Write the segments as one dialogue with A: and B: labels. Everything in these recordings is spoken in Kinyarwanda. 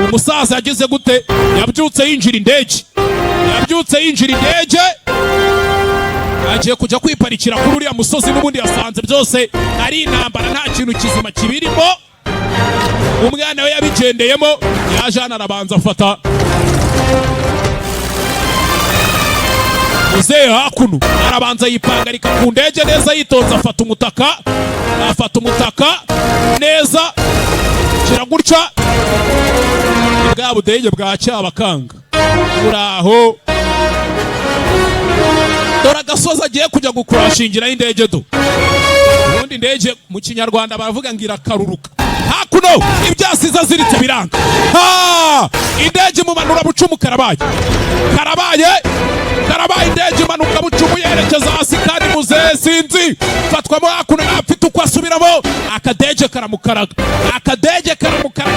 A: umusaza yageze gute? Yabyutse yinjira indege, agiye kujya kwiparikira kuri uriya musozi, n'ubundi yasanze byose ari intambara, nta kintu kizima kibirimo. Umwana we yabigendeyemo, yaje hano arabanza afata muzehe hakuno, arabanza yipangarika ku ndege neza yitonze, afata umutaka neza, kira gutya bwa budege bwa Cyabakanga uraho. Dore agasozi agiye kujya gukurashingiraho indege do. Ubundi indege mu kinyarwanda baravuga ngo irakaruruka. Hakuno ibyasiza ziritse biranga. Indege mumanura bucumu karabaye indege imanuka bucumu yerekeza hasi, kandi muzehe sinzi fatwamo hakuno afite uko asubiramo. Akadege karamukaraga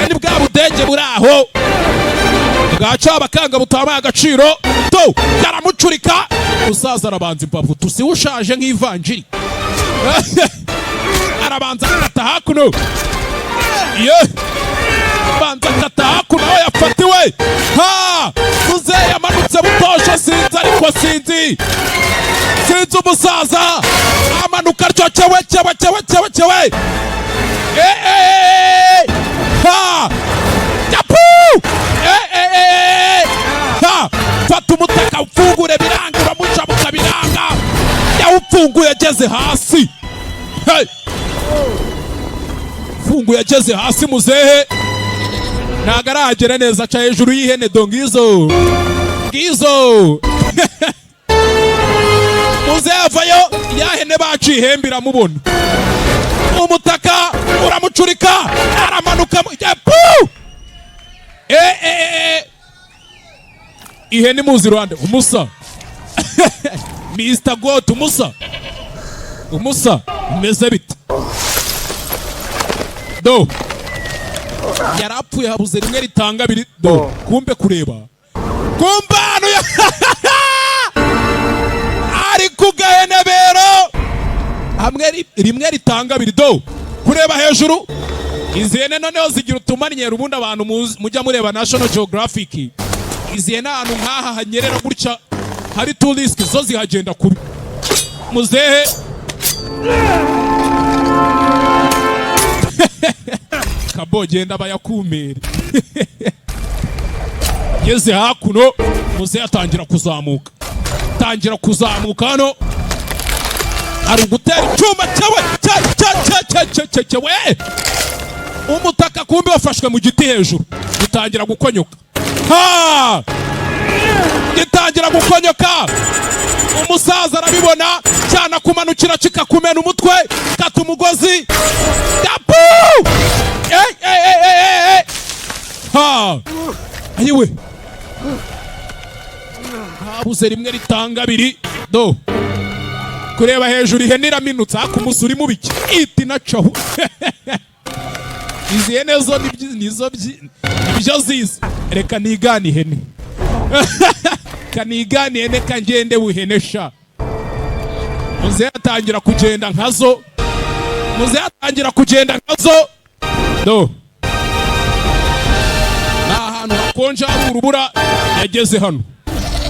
A: ni bwa budege buraho bwa Cyabakanga butamaye agaciro to karamucurika. Usaza arabanza imbavu tusi ushaje nk'ivanjiri arabanza akata hakuno, banza akata hakuno aho yafatiwe. Muzehe yamanutse butosha, sinzi ariko sinzi umusaza amanuka atyo cyewe fata umutaka ufungure biranga, uramucabuka biranga, yawufunguye ageze hasi. Funguye ageze hasi muzehe ntago aragera neza, aca hejuru y'ihene do ngizo muzehe avayo, yahene baciye ihembe iramubona, umutaka uramucurika, aramanuka ihene muzi Rwanda umusa Mr. Goat umusa umeze bite do? Yarapfuye habuze rimwe ritanga abiri do. Kumbe kureba hano ari kugahenebero hamwe rimwe ritanga abiri do. Kureba hejuru izi hene noneho zigira utumanyero, ubundi abantu mujya mureba National Geographic, izi hene ahantu nk'aha hanyerera gutya hari tourist zo zihagenda kubi. Muzehe kabo genda bayakumere yeze hakuno, muzehe atangira kuzamuka hano, ari gutera icyuma cyawe umutaka, kumbe wafashwe mu giti hejuru, gitangira gukonyoka. Umusaza arabibona cyane, akumanukira kikakumena umutwe, kata umugozi ayiwe habuze rimwe ritanga abiri do. Kureba hejuru ihene iraminutse, hakumusuri mubiki iti nacaho izi hene zo nibyo zizi, reka nigane ihene kanigane ihene kangende wihenesha. Muzehe atangira kugenda nkazo do. N'ahantu hakonje hari urubura,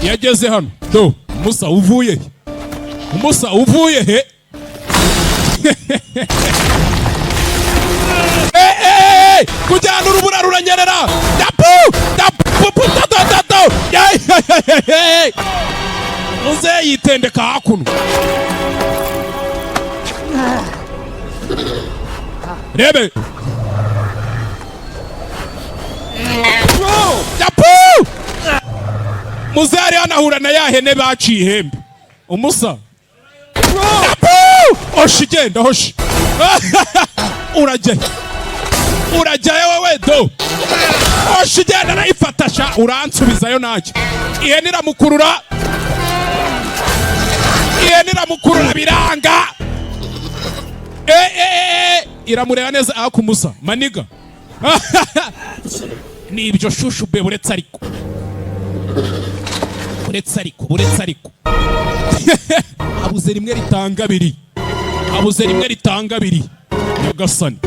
A: yageze hano do. Umusa uvuye he kujyana urubura ruranyerera. Muzehe yitendeka hakuno, rebe muzehe ari hanahura na yahene baciye ihembe. Umusa genda hoshi urajyayo wowe do. Genda nayifatasha uransubizayo nacyo. Ihene iramukurura biranga. Iramureba neza akumusa maniga nibyo shushu be, buretse ariko habuze rimwe ritanga abiri nyagasani.